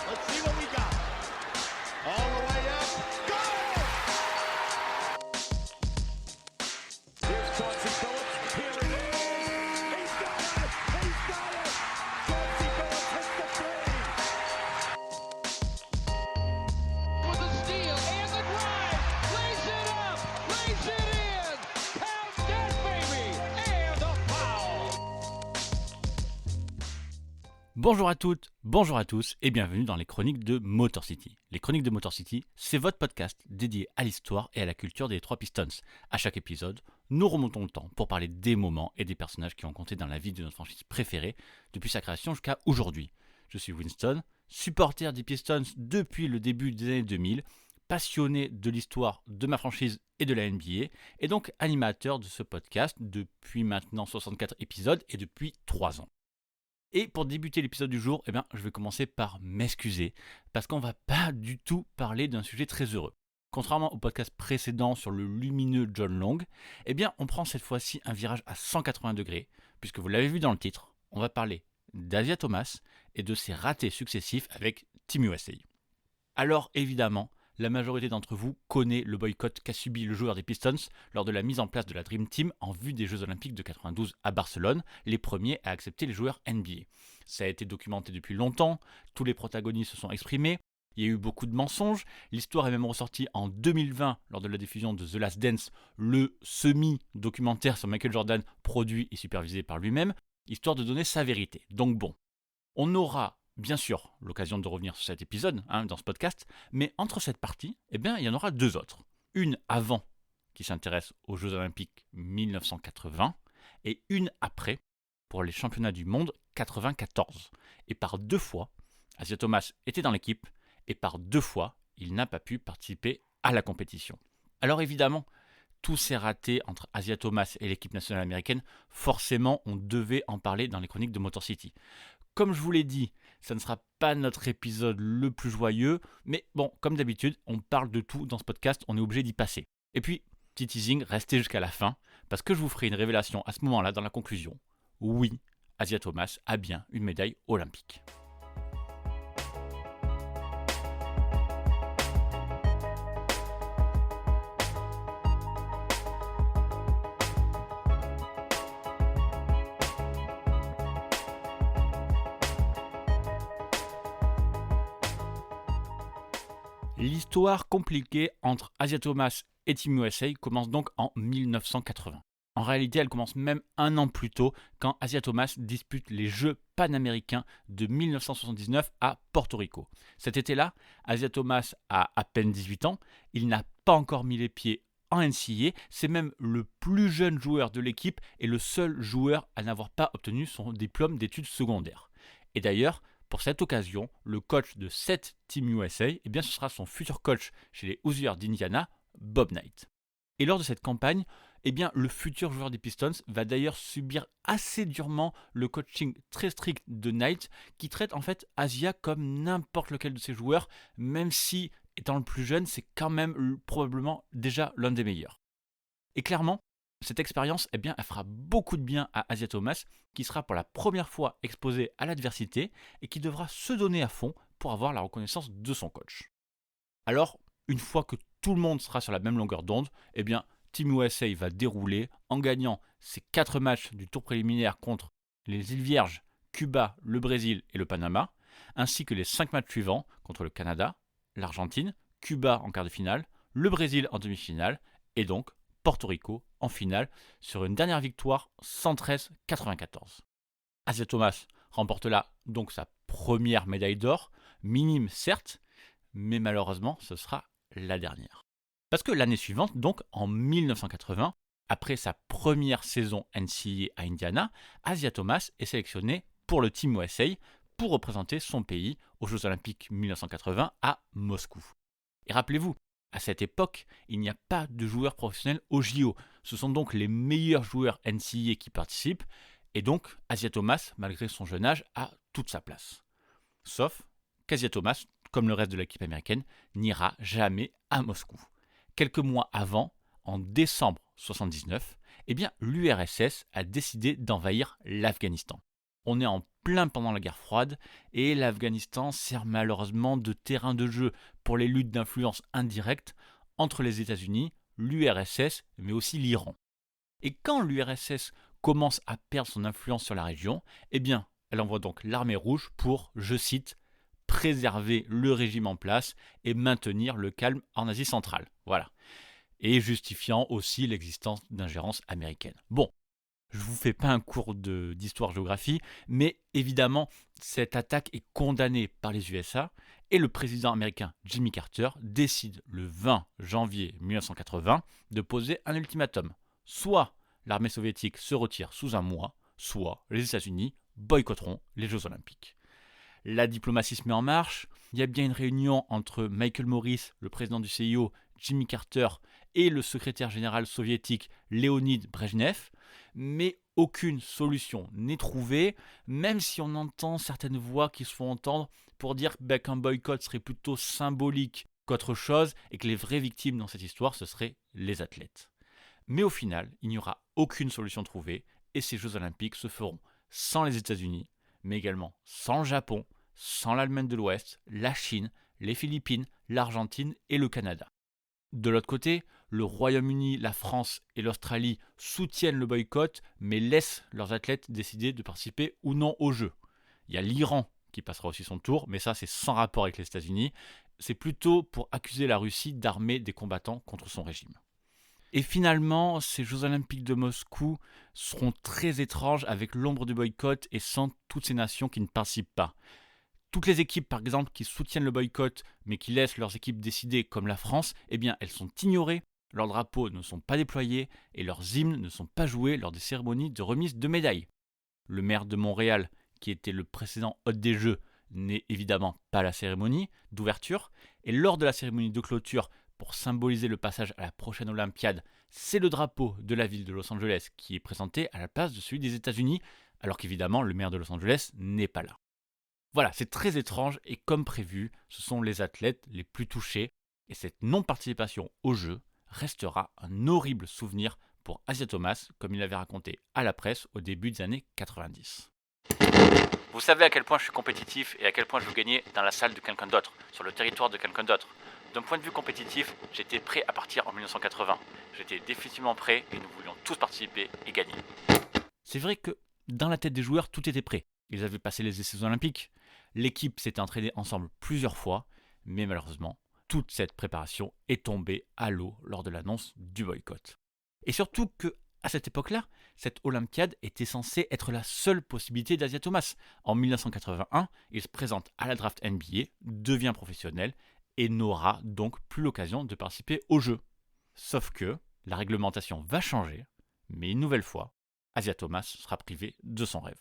Let's see what we got. All the way up. Got it! Here's Chauncey Billups. Here it is. He's got it. He's got it. Chauncey Billups hits the three. With a steal and the drive. Lays it up. Lays it in. Count that baby. And a foul. Bonjour à toutes, bonjour à tous et bienvenue dans les chroniques de Motor City. Les chroniques de Motor City, c'est votre podcast dédié à l'histoire et à la culture des Detroit Pistons. À chaque épisode, nous remontons le temps pour parler des moments et des personnages qui ont compté dans la vie de notre franchise préférée depuis sa création jusqu'à aujourd'hui. Je suis Winston, supporter des Pistons depuis le début des années 2000, passionné de l'histoire de ma franchise et de la NBA, et donc animateur de ce podcast depuis maintenant 64 épisodes et depuis 3 ans. Et pour débuter l'épisode du jour, je vais commencer par m'excuser, parce qu'on va pas du tout parler d'un sujet très heureux. Contrairement au podcast précédent sur le lumineux John Long, on prend cette fois-ci un virage à 180 degrés, puisque vous l'avez vu dans le titre, on va parler d'Asiah Thomas et de ses ratés successifs avec Team USA. Alors évidemment, la majorité d'entre vous connaît le boycott qu'a subi le joueur des Pistons lors de la mise en place de la Dream Team en vue des Jeux Olympiques de 92 à Barcelone, les premiers à accepter les joueurs NBA. Ça a été documenté depuis longtemps, tous les protagonistes se sont exprimés, il y a eu beaucoup de mensonges, l'histoire est même ressortie en 2020 lors de la diffusion de The Last Dance, le semi-documentaire sur Michael Jordan produit et supervisé par lui-même, histoire de donner sa vérité. Donc bon, on aura bien sûr l'occasion de revenir sur cet épisode dans ce podcast, mais entre cette partie, il y en aura deux autres. Une avant, qui s'intéresse aux Jeux Olympiques 1980, et une après, pour les championnats du monde 94. Et par deux fois, Asiah Thomas était dans l'équipe, et par deux fois, il n'a pas pu participer à la compétition. Alors évidemment, tous ces ratés entre Asiah Thomas et l'équipe nationale américaine, forcément on devait en parler dans les chroniques de Motor City. Comme je vous l'ai dit, ça ne sera pas notre épisode le plus joyeux, mais bon, comme d'habitude, on parle de tout dans ce podcast, on est obligé d'y passer. Et puis, petit teasing, restez jusqu'à la fin, parce que je vous ferai une révélation à ce moment-là dans la conclusion. Oui, Asiah Thomas a bien une médaille olympique. L'histoire compliquée entre Asiah Thomas et Team USA commence donc en 1980. En réalité, elle commence même un an plus tôt quand Asiah Thomas dispute les Jeux panaméricains de 1979 à Porto Rico. Cet été-là, Asiah Thomas a à peine 18 ans, il n'a pas encore mis les pieds en NCAA, c'est même le plus jeune joueur de l'équipe et le seul joueur à n'avoir pas obtenu son diplôme d'études secondaires. Et d'ailleurs, pour cette occasion, le coach de cette Team USA, ce sera son futur coach chez les Hoosiers d'Indiana, Bob Knight. Et lors de cette campagne, le futur joueur des Pistons va d'ailleurs subir assez durement le coaching très strict de Knight, qui traite en fait Asiah comme n'importe lequel de ses joueurs, même si, étant le plus jeune, c'est quand même probablement déjà l'un des meilleurs. Et clairement, cette expérience, elle fera beaucoup de bien à Asiah Thomas, qui sera pour la première fois exposé à l'adversité et qui devra se donner à fond pour avoir la reconnaissance de son coach. Alors, une fois que tout le monde sera sur la même longueur d'onde, Team USA va dérouler en gagnant ses 4 matchs du tour préliminaire contre les îles Vierges, Cuba, le Brésil et le Panama, ainsi que les 5 matchs suivants contre le Canada, l'Argentine, Cuba en quart de finale, le Brésil en demi-finale et donc Porto Rico en finale sur une dernière victoire 113-94. Asiah Thomas remporte là donc sa première médaille d'or, minime certes, mais malheureusement ce sera la dernière. Parce que l'année suivante, donc en 1980, après sa première saison NCAA à Indiana, Asiah Thomas est sélectionné pour le Team USA pour représenter son pays aux Jeux Olympiques 1980 à Moscou. Et rappelez-vous, à cette époque, il n'y a pas de joueurs professionnels au JO. Ce sont donc les meilleurs joueurs NCAA qui participent, et donc Asiah Thomas, malgré son jeune âge, a toute sa place. Sauf qu'Asiah Thomas, comme le reste de l'équipe américaine, n'ira jamais à Moscou. Quelques mois avant, en décembre 1979, l'URSS a décidé d'envahir l'Afghanistan. On est en plein pendant la guerre froide et l'Afghanistan sert malheureusement de terrain de jeu pour les luttes d'influence indirectes entre les États-Unis, l'URSS, mais aussi l'Iran. Et quand l'URSS commence à perdre son influence sur la région, eh bien, elle envoie donc l'armée rouge pour, je cite, préserver le régime en place et maintenir le calme en Asie centrale. Voilà. Et justifiant aussi l'existence d'ingérences américaines. Bon, je ne vous fais pas un cours d'histoire-géographie, mais évidemment, cette attaque est condamnée par les USA et le président américain Jimmy Carter décide le 20 janvier 1980 de poser un ultimatum. Soit l'armée soviétique se retire sous un mois, soit les États-Unis boycotteront les Jeux Olympiques. La diplomatie se met en marche, il y a bien une réunion entre Michael Morris, le président du CIO, Jimmy Carter et le secrétaire général soviétique Léonid Brejnev, mais aucune solution n'est trouvée, même si on entend certaines voix qui se font entendre pour dire qu'un boycott serait plutôt symbolique qu'autre chose et que les vraies victimes dans cette histoire, ce seraient les athlètes. Mais au final, il n'y aura aucune solution trouvée et ces Jeux Olympiques se feront sans les États-Unis, mais également sans le Japon, sans l'Allemagne de l'Ouest, la Chine, les Philippines, l'Argentine et le Canada. De l'autre côté, le Royaume-Uni, la France et l'Australie soutiennent le boycott, mais laissent leurs athlètes décider de participer ou non aux Jeux. Il y a l'Iran qui passera aussi son tour, mais ça c'est sans rapport avec les États-Unis. C'est plutôt pour accuser la Russie d'armer des combattants contre son régime. Et finalement, ces Jeux Olympiques de Moscou seront très étranges avec l'ombre du boycott et sans toutes ces nations qui ne participent pas. Toutes les équipes, par exemple, qui soutiennent le boycott, mais qui laissent leurs équipes décider, comme la France, eh bien, elles sont ignorées, leurs drapeaux ne sont pas déployés et leurs hymnes ne sont pas joués lors des cérémonies de remise de médailles. Le maire de Montréal, qui était le précédent hôte des Jeux, n'est évidemment pas à la cérémonie d'ouverture, et lors de la cérémonie de clôture, pour symboliser le passage à la prochaine Olympiade, c'est le drapeau de la ville de Los Angeles qui est présenté à la place de celui des États-Unis, alors qu'évidemment le maire de Los Angeles n'est pas là. Voilà, c'est très étrange et comme prévu, ce sont les athlètes les plus touchés et cette non-participation aux Jeux restera un horrible souvenir pour Asia Thomas, comme il l'avait raconté à la presse au début des années 90. Vous savez à quel point je suis compétitif et à quel point je veux gagner dans la salle de quelqu'un d'autre, sur le territoire de quelqu'un d'autre. D'un point de vue compétitif, j'étais prêt à partir en 1980. J'étais définitivement prêt et nous voulions tous participer et gagner. C'est vrai que dans la tête des joueurs, tout était prêt. Ils avaient passé les essais olympiques. L'équipe s'était entraînée ensemble plusieurs fois, mais malheureusement, toute cette préparation est tombée à l'eau lors de l'annonce du boycott. Et surtout que, à cette époque-là, cette Olympiade était censée être la seule possibilité d'Asia Thomas. En 1981, il se présente à la draft NBA, devient professionnel et n'aura donc plus l'occasion de participer aux Jeux. Sauf que la réglementation va changer, mais une nouvelle fois, Asia Thomas sera privé de son rêve.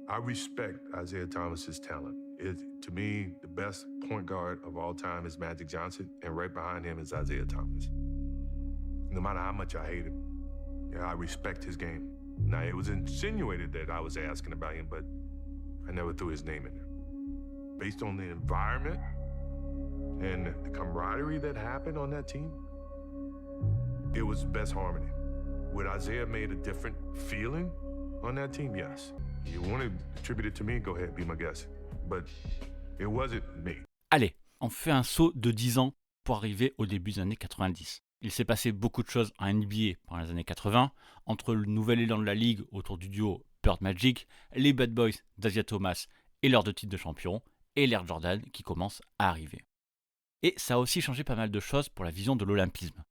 I respect Isaiah Thomas's talent. To me, the best point guard of all time is Magic Johnson, and right behind him is Isaiah Thomas. No matter how much I hate him, I respect his game. Now, it was insinuated that I was asking about him, but I never threw his name in there. Based on the environment and the camaraderie that happened on that team, it was best harmony. Would Isaiah made a different feeling on that team? Yes. You want to attribute it to me? Go ahead, be my guest. But it wasn't me. Allez, on fait un saut de 10 ans pour arriver au début des années 90. Il s'est passé beaucoup de choses en NBA pendant les années 80, entre le nouvel élan de la ligue autour du duo Bird Magic, les Bad Boys d'Asia Thomas et leurs 2 titres de champion, et l'ère Jordan qui commence à arriver. Et ça a aussi changé pas mal de choses pour la vision de l'olympisme.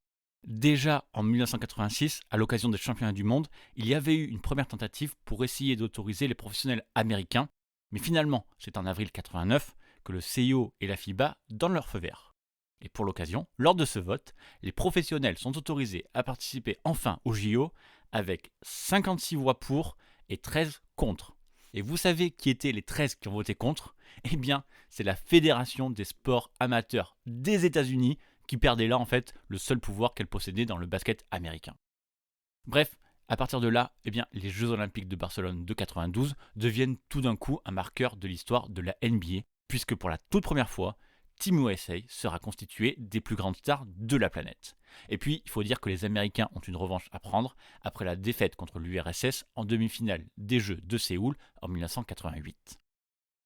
Déjà en 1986, à l'occasion des championnats du monde, il y avait eu une première tentative pour essayer d'autoriser les professionnels américains, mais finalement, c'est en avril 89 que le CIO et la FIBA donnent leur feu vert. Et pour l'occasion, lors de ce vote, les professionnels sont autorisés à participer enfin au JO avec 56 voix pour et 13 contre. Et vous savez qui étaient les 13 qui ont voté contre ? Eh bien, c'est la Fédération des sports amateurs des États-Unis qui perdait là en fait le seul pouvoir qu'elle possédait dans le basket américain. Bref, à partir de là, eh bien, les Jeux Olympiques de Barcelone de 92 deviennent tout d'un coup un marqueur de l'histoire de la NBA, puisque pour la toute première fois, Team USA sera constitué des plus grandes stars de la planète. Et puis, il faut dire que les Américains ont une revanche à prendre après la défaite contre l'URSS en demi-finale des Jeux de Séoul en 1988.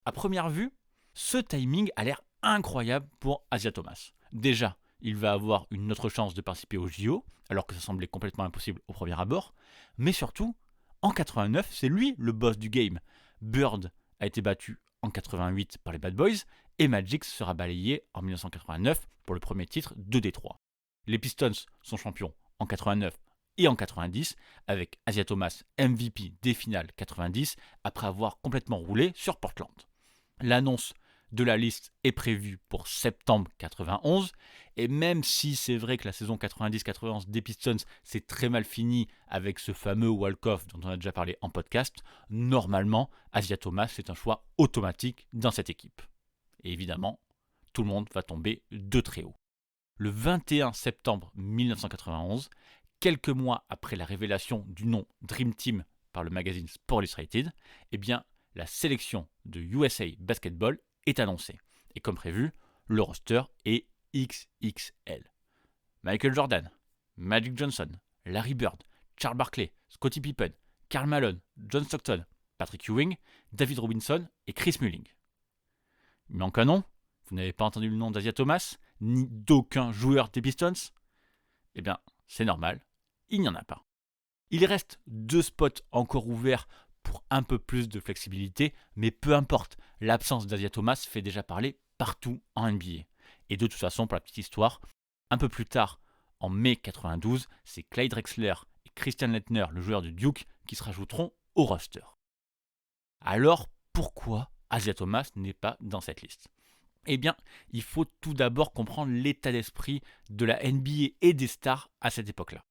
À première vue, ce timing a l'air incroyable pour Asia Thomas. Déjà, il va avoir une autre chance de participer aux JO, alors que ça semblait complètement impossible au premier abord. Mais surtout, en 89, c'est lui le boss du game. Bird a été battu en 88 par les Bad Boys, et Magic sera balayé en 1989 pour le premier titre de Détroit. Les Pistons sont champions en 89 et en 90, avec Asia Thomas MVP des finales 90, après avoir complètement roulé sur Portland. L'annonce de la liste est prévue pour septembre 91, et même si c'est vrai que la saison 90-91 des Pistons s'est très mal finie avec ce fameux walk-off dont on a déjà parlé en podcast, normalement, Asia Thomas c'est un choix automatique dans cette équipe. Et évidemment, tout le monde va tomber de très haut. Le 21 septembre 1991, quelques mois après la révélation du nom Dream Team par le magazine Sports Illustrated, eh bien, la sélection de USA Basketball est annoncée. Et comme prévu, le roster est XXL. Michael Jordan, Magic Johnson, Larry Bird, Charles Barkley, Scottie Pippen, Karl Malone, John Stockton, Patrick Ewing, David Robinson et Chris Mullin. Il manque un nom? Vous n'avez pas entendu le nom d'Asia Thomas, ni d'aucun joueur des Pistons? Eh bien, c'est normal, il n'y en a pas. Il reste 2 spots encore ouverts pour un peu plus de flexibilité, mais peu importe, l'absence d'Asia Thomas fait déjà parler partout en NBA. Et de toute façon, pour la petite histoire, un peu plus tard, en mai 92, c'est Clyde Drexler et Christian Laettner, le joueur de Duke, qui se rajouteront au roster. Alors, pourquoi Asia Thomas n'est pas dans cette liste? Eh bien, il faut tout d'abord comprendre l'état d'esprit de la NBA et des stars à cette époque-là.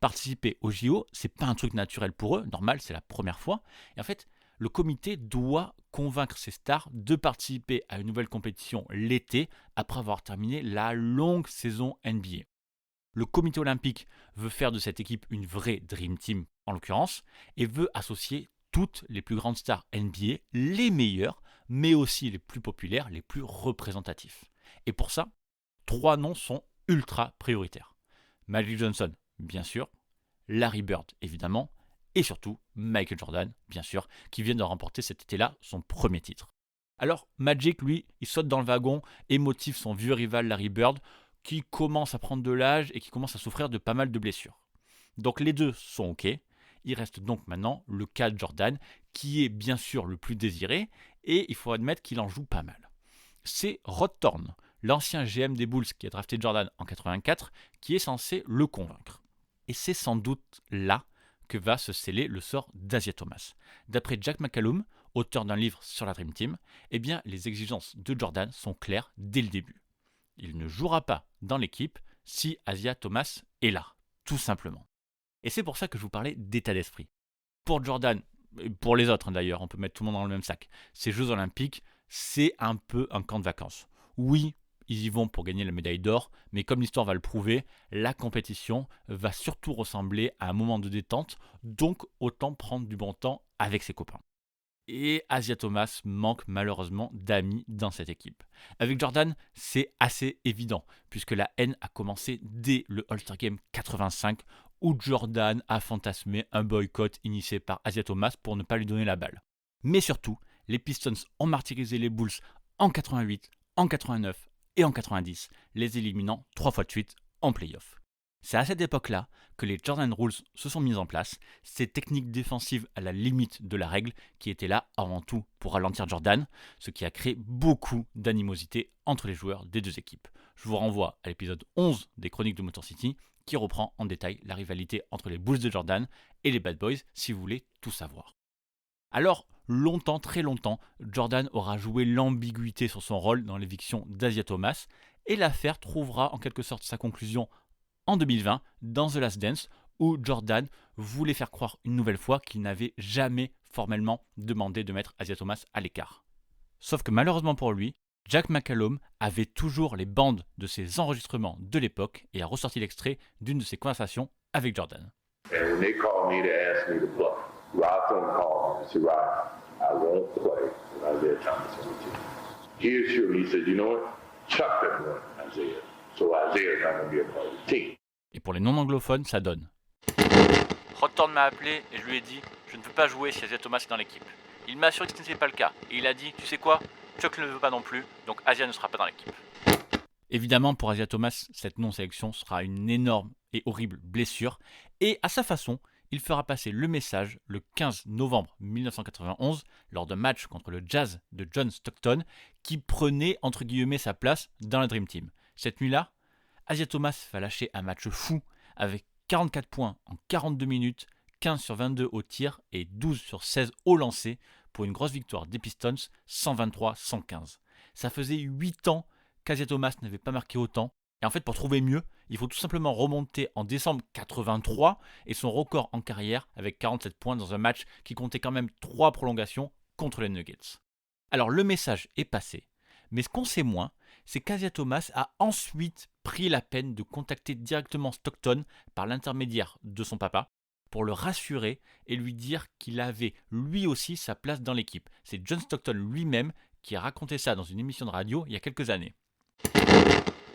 Participer aux JO, c'est pas un truc naturel pour eux, normal, c'est la première fois. Et en fait, le comité doit convaincre ces stars de participer à une nouvelle compétition l'été après avoir terminé la longue saison NBA. Le comité olympique veut faire de cette équipe une vraie Dream Team, en l'occurrence, et veut associer toutes les plus grandes stars NBA, les meilleures, mais aussi les plus populaires, les plus représentatifs. Et pour ça, 3 noms sont ultra prioritaires. Magic Johnson, bien sûr, Larry Bird, évidemment, et surtout Michael Jordan, bien sûr, qui vient de remporter cet été-là son premier titre. Alors Magic, lui, il saute dans le wagon et motive son vieux rival Larry Bird, qui commence à prendre de l'âge et qui commence à souffrir de pas mal de blessures. Donc les deux sont OK. Il reste donc maintenant le cas de Jordan, qui est bien sûr le plus désiré, et il faut admettre qu'il en joue pas mal. C'est Rod Thorne, l'ancien GM des Bulls qui a drafté Jordan en 84, qui est censé le convaincre. Et c'est sans doute là que va se sceller le sort d'Asia Thomas. D'après Jack McCallum, auteur d'un livre sur la Dream Team, eh bien, les exigences de Jordan sont claires dès le début. Il ne jouera pas dans l'équipe si Asia Thomas est là, tout simplement. Et c'est pour ça que je vous parlais d'état d'esprit. Pour Jordan, et pour les autres d'ailleurs, on peut mettre tout le monde dans le même sac, ces Jeux Olympiques, c'est un peu un camp de vacances. Oui, ils y vont pour gagner la médaille d'or, mais comme l'histoire va le prouver, la compétition va surtout ressembler à un moment de détente, donc autant prendre du bon temps avec ses copains. Et Asia Thomas manque malheureusement d'amis dans cette équipe. Avec Jordan, c'est assez évident, puisque la haine a commencé dès le All-Star Game 85, où Jordan a fantasmé un boycott initié par Asia Thomas pour ne pas lui donner la balle. Mais surtout, les Pistons ont martyrisé les Bulls en 88, en 89 et en 90, les éliminant 3 fois de suite en play-off. C'est à cette époque-là que les Jordan Rules se sont mises en place, ces techniques défensives à la limite de la règle qui étaient là avant tout pour ralentir Jordan, ce qui a créé beaucoup d'animosité entre les joueurs des deux équipes. Je vous renvoie à l'épisode 11 des Chroniques de Motor City qui reprend en détail la rivalité entre les Bulls de Jordan et les Bad Boys si vous voulez tout savoir. Alors, longtemps, très longtemps, Jordan aura joué l'ambiguïté sur son rôle dans l'éviction d'Asia Thomas et l'affaire trouvera en quelque sorte sa conclusion en 2020 dans The Last Dance où Jordan voulait faire croire une nouvelle fois qu'il n'avait jamais formellement demandé de mettre Asia Thomas à l'écart. Sauf que malheureusement pour lui, Jack McCallum avait toujours les bandes de ses enregistrements de l'époque et a ressorti l'extrait d'une de ses conversations avec Jordan. And when they called me to ask me to play, Rod Thorne called me and said, Rod, I won't play with Isaiah Thomas on the team. He assured me, he said, you know what? Chuck doesn't want Isaiah, so Isaiah's not going to be a part of the team. Et pour les non-anglophones, ça donne. Rod Thorne m'a appelé et je lui ai dit « Je ne veux pas jouer si Isaiah Thomas est dans l'équipe ». Il m'a assuré que ce n'était pas le cas. Et il a dit « Tu sais quoi ? Chuck ne le veut pas non plus, donc Asia ne sera pas dans l'équipe ». Évidemment, pour Isaiah Thomas, cette non-sélection sera une énorme et horrible blessure. Et à sa façon, il fera passer le message le 15 novembre 1991 lors d'un match contre le Jazz de John Stockton qui prenait entre guillemets sa place dans la Dream Team. Cette nuit-là, Isaiah Thomas va lâcher un match fou avec 44 points en 42 minutes, 15 sur 22 au tir et 12 sur 16 au lancer pour une grosse victoire des Pistons 123-115. Ça faisait 8 ans qu'Isaiah Thomas n'avait pas marqué autant. Et en fait, pour trouver mieux, il faut tout simplement remonter en décembre 83 et son record en carrière avec 47 points dans un match qui comptait quand même 3 prolongations contre les Nuggets. Alors le message est passé, mais ce qu'on sait moins, c'est qu'Isaiah Thomas a ensuite pris la peine de contacter directement Stockton par l'intermédiaire de son papa pour le rassurer et lui dire qu'il avait lui aussi sa place dans l'équipe. C'est John Stockton lui-même qui a raconté ça dans une émission de radio il y a quelques années.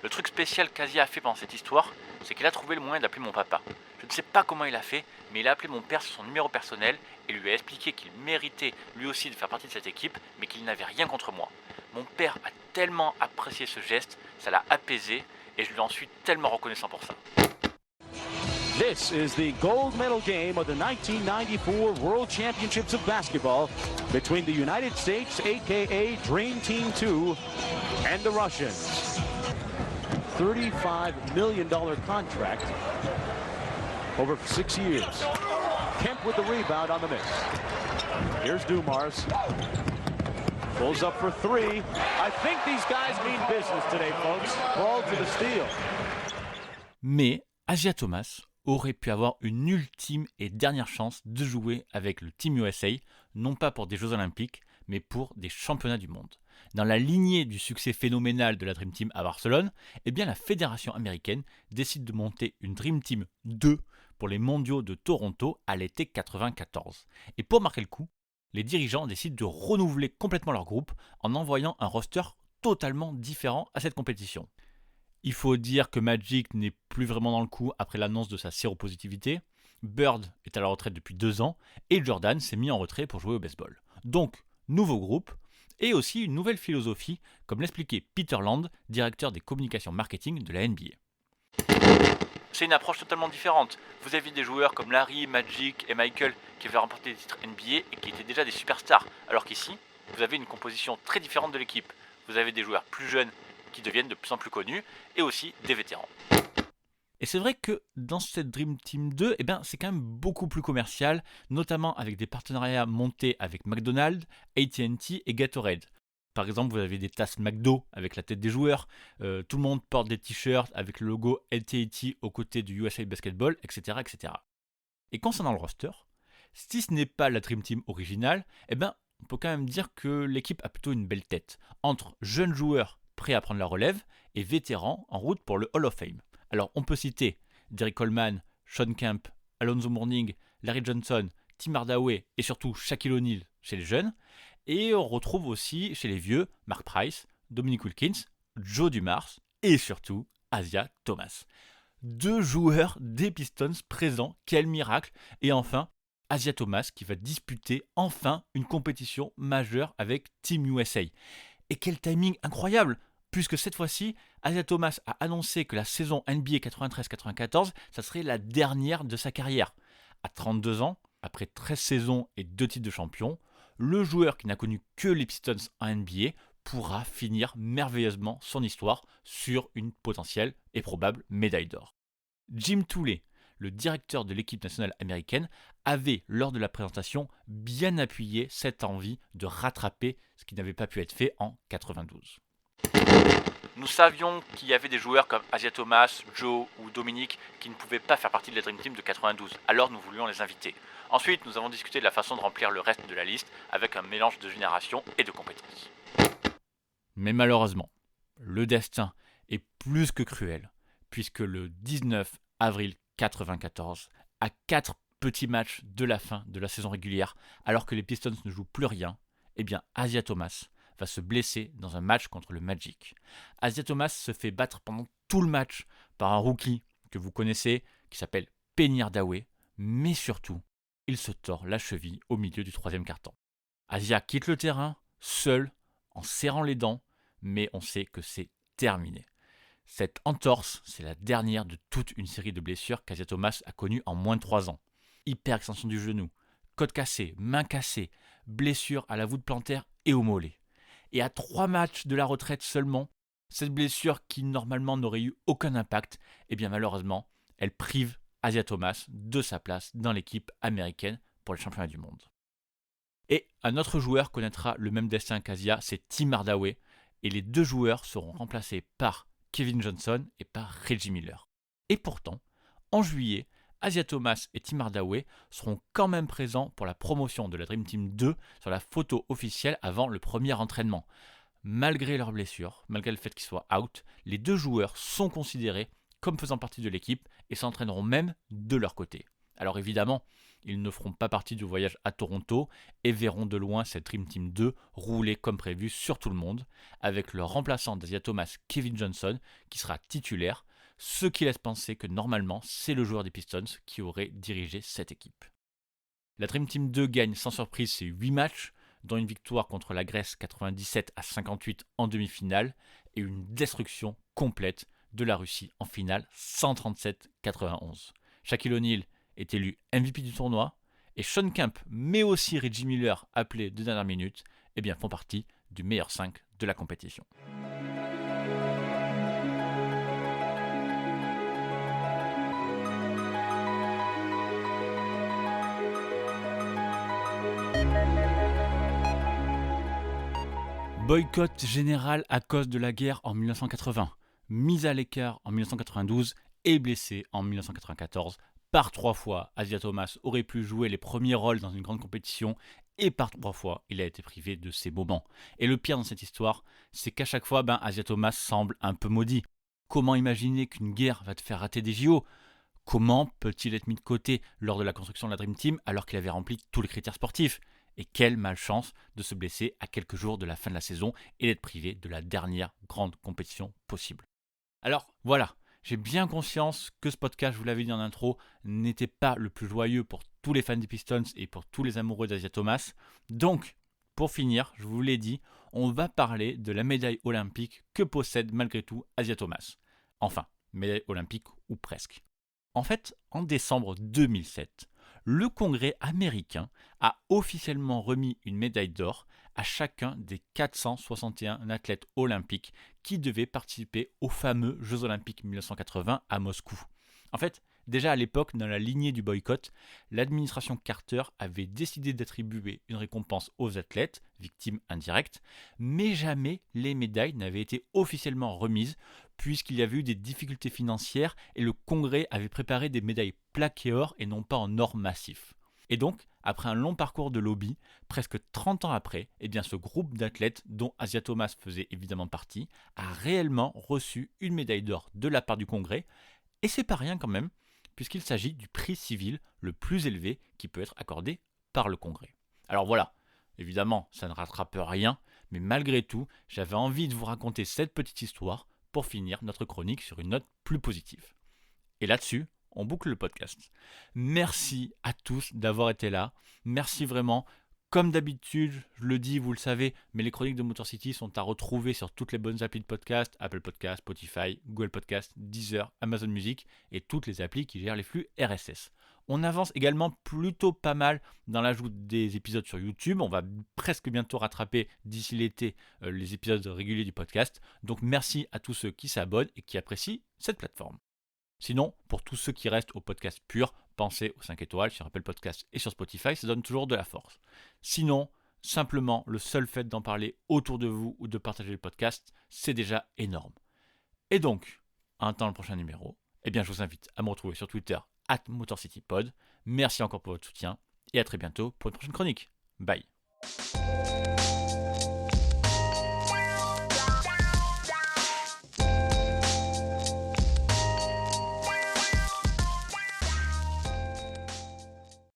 Le truc spécial qu'Asia a fait pendant cette histoire, c'est qu'il a trouvé le moyen d'appeler mon papa. Je ne sais pas comment il a fait, mais il a appelé mon père sur son numéro personnel et lui a expliqué qu'il méritait lui aussi de faire partie de cette équipe, mais qu'il n'avait rien contre moi. Mon père a tellement apprécié ce geste, ça l'a apaisé et je lui en suis tellement reconnaissant pour ça. This is the gold medal game of the 1994 World Championships of Basketball between the United States, aka Dream Team 2, and the Russians. $35 million contract over 6 years. Kemp with the rebound on the miss. Here's Dumars. Pulls up for three. I think these guys mean business today, folks. Ball to the steal. Mais Isaiah Thomas aurait pu avoir une ultime et dernière chance de jouer avec le Team USA, non pas pour des Jeux Olympiques, mais pour des championnats du monde. Dans la lignée du succès phénoménal de la Dream Team à Barcelone, eh bien la fédération américaine décide de monter une Dream Team 2 pour les mondiaux de Toronto à l'été 94. Et pour marquer le coup, les dirigeants décident de renouveler complètement leur groupe en envoyant un roster totalement différent à cette compétition. Il faut dire que Magic n'est plus vraiment dans le coup après l'annonce de sa séropositivité, Bird est à la retraite depuis 2 ans et Jordan s'est mis en retrait pour jouer au baseball. Donc, nouveau groupe et aussi une nouvelle philosophie, comme l'expliquait Peter Land, directeur des communications marketing de la NBA. C'est une approche totalement différente. Vous avez des joueurs comme Larry, Magic et Michael qui avaient remporté des titres NBA et qui étaient déjà des superstars, alors qu'ici, vous avez une composition très différente de l'équipe. Vous avez des joueurs plus jeunes qui deviennent de plus en plus connus et aussi des vétérans. Et c'est vrai que dans cette Dream Team 2, eh ben, c'est quand même beaucoup plus commercial, notamment avec des partenariats montés avec McDonald's, AT&T et Gatorade. Par exemple, vous avez des tasses McDo avec la tête des joueurs, tout le monde porte des t-shirts avec le logo AT&T aux côtés du USA Basketball, etc., etc. Et concernant le roster, si ce n'est pas la Dream Team originale, eh ben, on peut quand même dire que l'équipe a plutôt une belle tête, entre jeunes joueurs prêts à prendre la relève et vétérans en route pour le Hall of Fame. Alors, on peut citer Derrick Coleman, Shawn Kemp, Alonzo Mourning, Larry Johnson, Tim Hardaway et surtout Shaquille O'Neal chez les jeunes. Et on retrouve aussi chez les vieux Mark Price, Dominique Wilkins, Joe Dumars et surtout Isaiah Thomas. 2 joueurs des Pistons présents, quel miracle! Et enfin, Isaiah Thomas qui va disputer enfin une compétition majeure avec Team USA. Et quel timing incroyable! Puisque cette fois-ci, Isaiah Thomas a annoncé que la saison NBA 93-94, ça serait la dernière de sa carrière. À 32 ans, après 13 saisons et 2 titres de champion, le joueur qui n'a connu que les Pistons en NBA pourra finir merveilleusement son histoire sur une potentielle et probable médaille d'or. Jim Tooley, le directeur de l'équipe nationale américaine, avait lors de la présentation bien appuyé cette envie de rattraper ce qui n'avait pas pu être fait en 92. Nous savions qu'il y avait des joueurs comme Isaiah Thomas, Joe ou Dominique qui ne pouvaient pas faire partie de la Dream Team de 92, alors nous voulions les inviter. Ensuite, nous avons discuté de la façon de remplir le reste de la liste avec un mélange de générations et de compétences. Mais malheureusement, le destin est plus que cruel, puisque le 19 avril 94, à 4 petits matchs de la fin de la saison régulière, alors que les Pistons ne jouent plus rien, eh bien Isaiah Thomas va se blesser dans un match contre le Magic. Asia Thomas se fait battre pendant tout le match par un rookie que vous connaissez qui s'appelle Penny Hardaway, mais surtout, il se tord la cheville au milieu du troisième quart-temps. Asia quitte le terrain, seul, en serrant les dents, mais on sait que c'est terminé. Cette entorse, c'est la dernière de toute une série de blessures qu'Asia Thomas a connues en moins de 3 ans. Hyperextension du genou, côte cassée, main cassée, blessure à la voûte plantaire et au mollet. Et à 3 matchs de la retraite seulement, cette blessure qui normalement n'aurait eu aucun impact, eh bien malheureusement, elle prive Asia Thomas de sa place dans l'équipe américaine pour les championnats du monde. Et un autre joueur connaîtra le même destin qu'Asia, c'est Tim Hardaway, et les 2 joueurs seront remplacés par Kevin Johnson et par Reggie Miller. Et pourtant, en juillet, Asia Thomas et Tim Hardaway seront quand même présents pour la promotion de la Dream Team 2 sur la photo officielle avant le premier entraînement. Malgré leurs blessures, malgré le fait qu'ils soient out, les 2 joueurs sont considérés comme faisant partie de l'équipe et s'entraîneront même de leur côté. Alors évidemment, ils ne feront pas partie du voyage à Toronto et verront de loin cette Dream Team 2 rouler comme prévu sur tout le monde, avec leur remplaçant d'Asia Thomas, Kevin Johnson, qui sera titulaire, ce qui laisse penser que normalement c'est le joueur des Pistons qui aurait dirigé cette équipe. La Dream Team 2 gagne sans surprise ses 8 matchs, dont une victoire contre la Grèce 97-58 en demi-finale et une destruction complète de la Russie en finale 137-91. Shaquille O'Neal est élu MVP du tournoi et Sean Kemp, mais aussi Reggie Miller, appelé de dernière minute, eh bien, font partie du meilleur 5 de la compétition. Boycott général à cause de la guerre en 1980, mise à l'écart en 1992 et blessé en 1994. Par 3 fois, Asia Thomas aurait pu jouer les premiers rôles dans une grande compétition et par 3 fois, il a été privé de ces moments. Et le pire dans cette histoire, c'est qu'à chaque fois, Asia Thomas semble un peu maudit. Comment imaginer qu'une guerre va te faire rater des JO ? Comment peut-il être mis de côté lors de la construction de la Dream Team alors qu'il avait rempli tous les critères sportifs ? Et quelle malchance de se blesser à quelques jours de la fin de la saison et d'être privé de la dernière grande compétition possible. Alors voilà, j'ai bien conscience que ce podcast, je vous l'avais dit en intro, n'était pas le plus joyeux pour tous les fans des Pistons et pour tous les amoureux d'Asia Thomas. Donc, pour finir, je vous l'ai dit, on va parler de la médaille olympique que possède malgré tout Asia Thomas. Enfin, médaille olympique ou presque. En fait, en décembre 2007, le Congrès américain a officiellement remis une médaille d'or à chacun des 461 athlètes olympiques qui devaient participer aux fameux Jeux olympiques 1980 à Moscou. En fait, déjà à l'époque, dans la lignée du boycott, l'administration Carter avait décidé d'attribuer une récompense aux athlètes, victimes indirectes, mais jamais les médailles n'avaient été officiellement remises puisqu'il y avait eu des difficultés financières et le Congrès avait préparé des médailles plaquées or et non pas en or massif. Et donc, après un long parcours de lobby, presque 30 ans après, ce groupe d'athlètes, dont Asia Thomas faisait évidemment partie, a réellement reçu une médaille d'or de la part du Congrès, et c'est pas rien quand même, puisqu'il s'agit du prix civil le plus élevé qui peut être accordé par le Congrès. Alors voilà, évidemment, ça ne rattrape rien, mais malgré tout, j'avais envie de vous raconter cette petite histoire pour finir notre chronique sur une note plus positive. Et là-dessus, on boucle le podcast. Merci à tous d'avoir été là. Merci vraiment. Comme d'habitude, je le dis, vous le savez, mais les chroniques de Motor City sont à retrouver sur toutes les bonnes applis de podcast, Apple Podcast, Spotify, Google Podcast, Deezer, Amazon Music et toutes les applis qui gèrent les flux RSS. On avance également plutôt pas mal dans l'ajout des épisodes sur YouTube. On va presque bientôt rattraper d'ici l'été les épisodes réguliers du podcast. Donc merci à tous ceux qui s'abonnent et qui apprécient cette plateforme. Sinon, pour tous ceux qui restent au podcast pur, pensez aux 5 étoiles sur Apple Podcast et sur Spotify, ça donne toujours de la force. Sinon, simplement le seul fait d'en parler autour de vous ou de partager le podcast, c'est déjà énorme. Et donc, en attendant le prochain numéro, je vous invite à me retrouver sur Twitter @MotorCityPod. Merci encore pour votre soutien et à très bientôt pour une prochaine chronique. Bye.